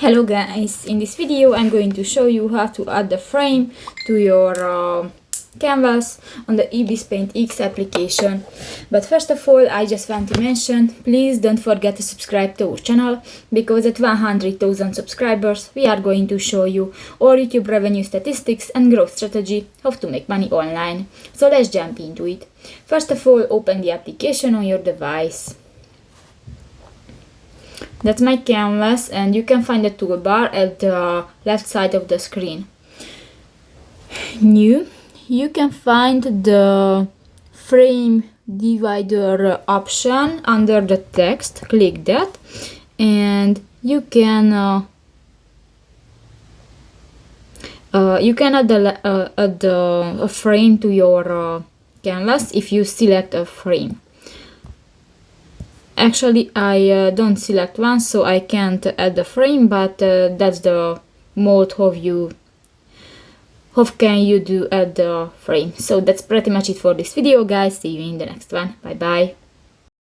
Hello guys, in this video I'm going to show you how to add the frame to your canvas on the IbisPaint X application. But first of all, I just want to mention, please don't forget to subscribe to our channel, because at 100,000 subscribers we are going to show you all YouTube revenue statistics and growth strategy, how to make money online. So let's jump into it. First of all, open the application on your device. That's my canvas, and you can find the toolbar at the left side of the screen. New, you can find the frame divider option under the text. Click that, and you can add a frame to your canvas if you select a frame. Actually, I don't select one, so I can't add the frame, but that's the mode how can you add the frame. So that's pretty much it for this video, guys. See you in the next one. Bye bye.